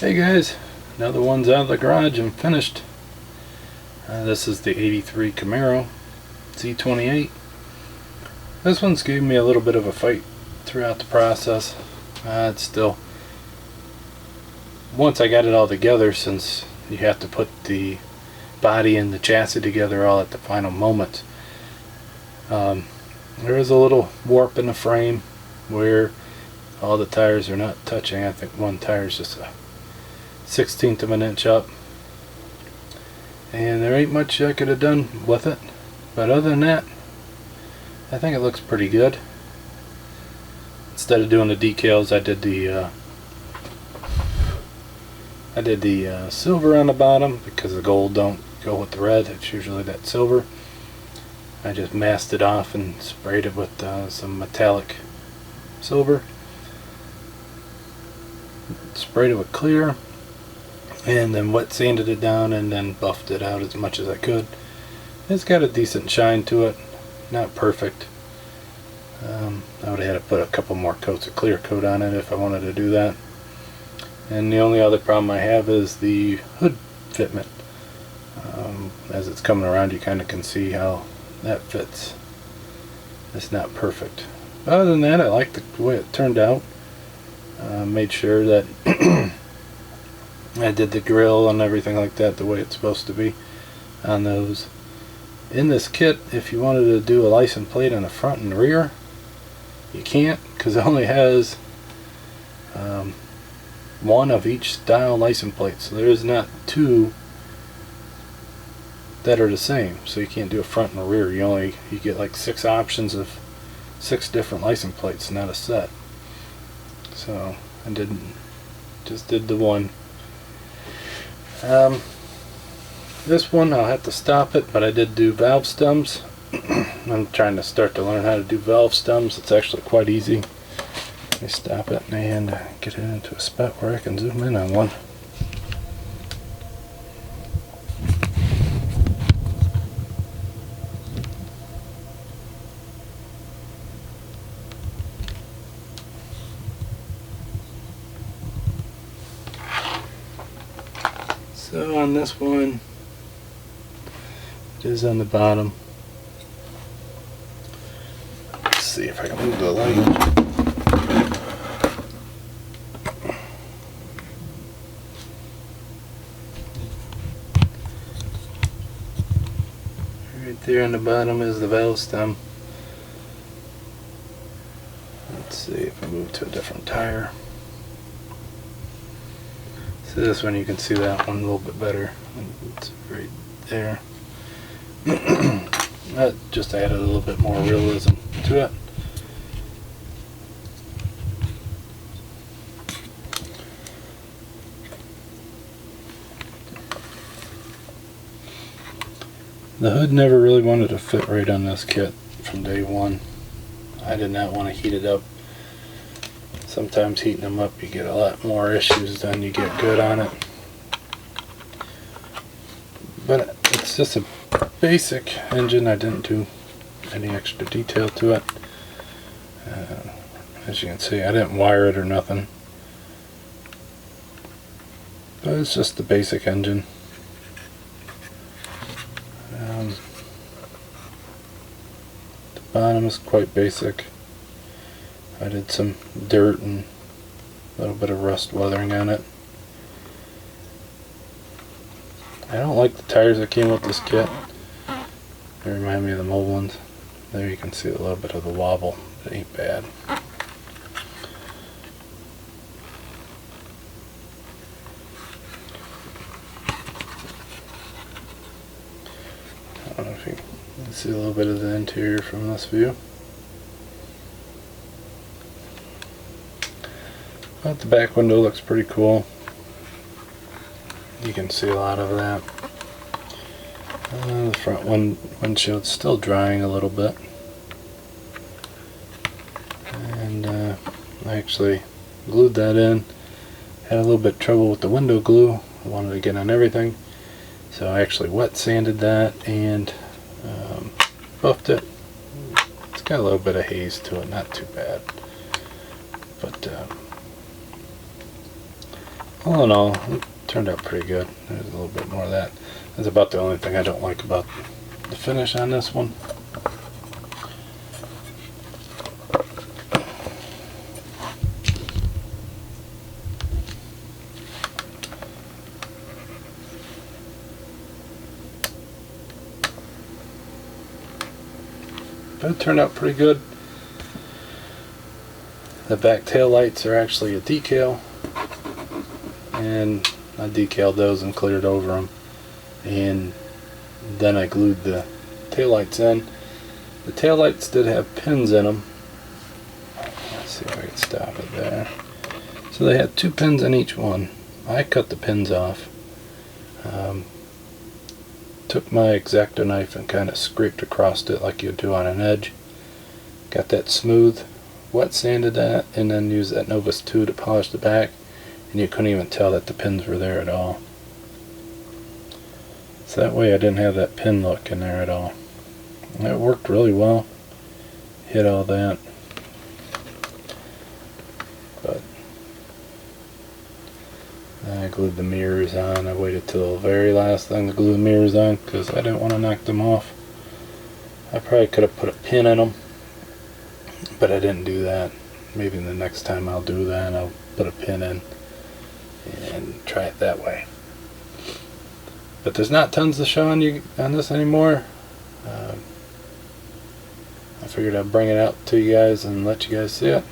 Hey guys, now the one's out of the garage and finished. This is the 83 Camaro Z28. This one's gave me a little bit of a fight throughout the process. It's still, once I got it all together, since you have to put the body and the chassis together all at the final moment, there is a little warp in the frame where all the tires are not touching. I think one tire is just a 1/16 of an inch up, and there ain't much I could have done with it, but other than that I think it looks pretty good. Instead of doing the decals, I did the silver on the bottom because the gold don't go with the red. It's usually that silver. I just masked it off and sprayed it with some metallic silver, sprayed it with clear, and then wet sanded it down and then buffed it out as much as I could. It's got a decent shine to it, not perfect. I would have had to put a couple more coats of clear coat on it if I wanted to do that. And the only other problem I have is the hood fitment. As it's coming around, you kind of can see how that fits. It's not perfect. Other than that, I like the way it turned out. Made sure that I did the grill and everything like that the way it's supposed to be on those. In this kit, if you wanted to do a license plate on the front and rear, you can't, because it only has one of each style license plate. So there is not two that are the same. So you can't do a front and a rear. You get like 6 options of 6 different license plates, not a set. So I just did the one. This one I'll have to stop it, but I did do valve stems. I'm trying to start to learn how to do valve stems. It's actually quite easy. Let me stop it and get it into a spot where I can zoom in on one. So on this one, it is on the bottom. Let's see if I can move the light. Right there on the bottom is the valve stem. Let's see if I move to a different tire. So this one, you can see that one a little bit better. It's right there. That just added a little bit more realism to it. The hood never really wanted to fit right on this kit from day one. I did not want to heat it up. Sometimes heating them up, you get a lot more issues than you get good on it. But it's just a basic engine. I didn't do any extra detail to it. As you can see, I didn't wire it or nothing. But it's just the basic engine. The bottom is quite basic. I did some dirt and a little bit of rust weathering on it. I don't like the tires that came with this kit. They remind me of the old ones. There you can see a little bit of the wobble. It ain't bad. I don't know if you can see a little bit of the interior from this view. But the back window looks pretty cool. You can see a lot of that. The front windshield's still drying a little bit. And I actually glued that in. Had a little bit of trouble with the window glue. I wanted to get on everything. So I actually wet sanded that and buffed it. It's got a little bit of haze to it, not too bad. But all in all, it turned out pretty good. There's a little bit more of that. That's about the only thing I don't like about the finish on this one. But it turned out pretty good. The back tail lights are actually a decal, and I decaled those and cleared over them, and then I glued the tail lights in. The tail lights did have pins in them. Let's see if I can stop it there. So they had 2 pins in each one. I cut the pins off. Took my X-Acto knife and kind of scraped across it like you do on an edge. Got that smooth, wet sanded that, and then used that Novus 2 to polish the back, and you couldn't even tell that the pins were there at all. So that way I didn't have that pin look in there at all. And it worked really well. Hit all that. But I glued the mirrors on. I waited till the very last thing to glue the mirrors on because I didn't want to knock them off. I probably could have put a pin in them, but I didn't do that. Maybe the next time I'll do that. I'll put a pin in and try it that way. But there's not tons to show on this anymore. I figured I'd bring it out to you guys and let you guys see it.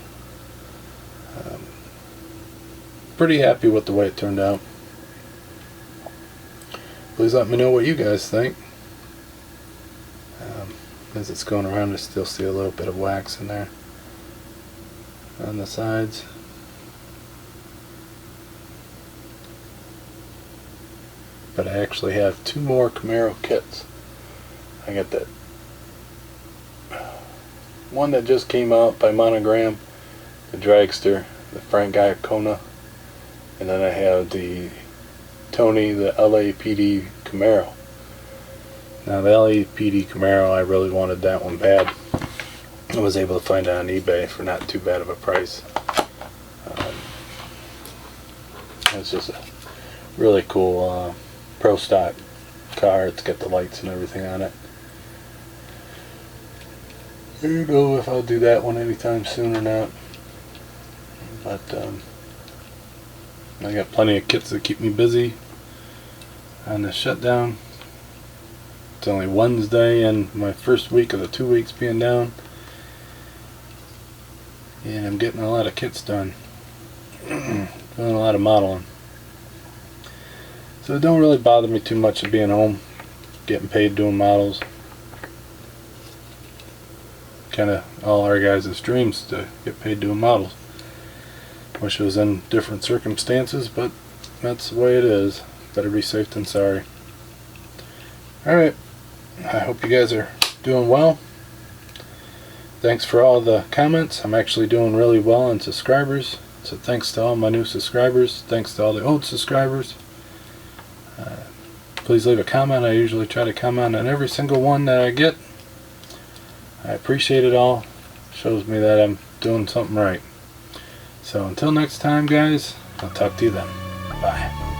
Pretty happy with the way it turned out. Please let me know what you guys think. As it's going around, I still see a little bit of wax in there on the sides. But I actually have 2 more Camaro kits. I got that one that just came out by Monogram, the Dragster, the Frank Giacomo, and then I have the Tony, the LAPD Camaro. Now the LAPD Camaro, I really wanted that one bad. I was able to find it on eBay for not too bad of a price. It's just a really cool pro stock car. It's got the lights and everything on it. I don't know if I'll do that one anytime soon or not, but I got plenty of kits that keep me busy on the shutdown. It's only Wednesday and my first week of the 2 weeks being down, and I'm getting a lot of kits done. Doing a lot of modeling. So it don't really bother me too much of being home, getting paid doing models. Kind of all our guys' dreams to get paid doing models. Wish it was in different circumstances, but that's the way it is. Better be safe than sorry. Alright, I hope you guys are doing well. Thanks for all the comments. I'm actually doing really well on subscribers, so thanks to all my new subscribers. Thanks to all the old subscribers. Please leave a comment. I usually try to comment on every single one that I get. I appreciate it all. Shows me that I'm doing something right. So until next time, guys, I'll talk to you then. Bye.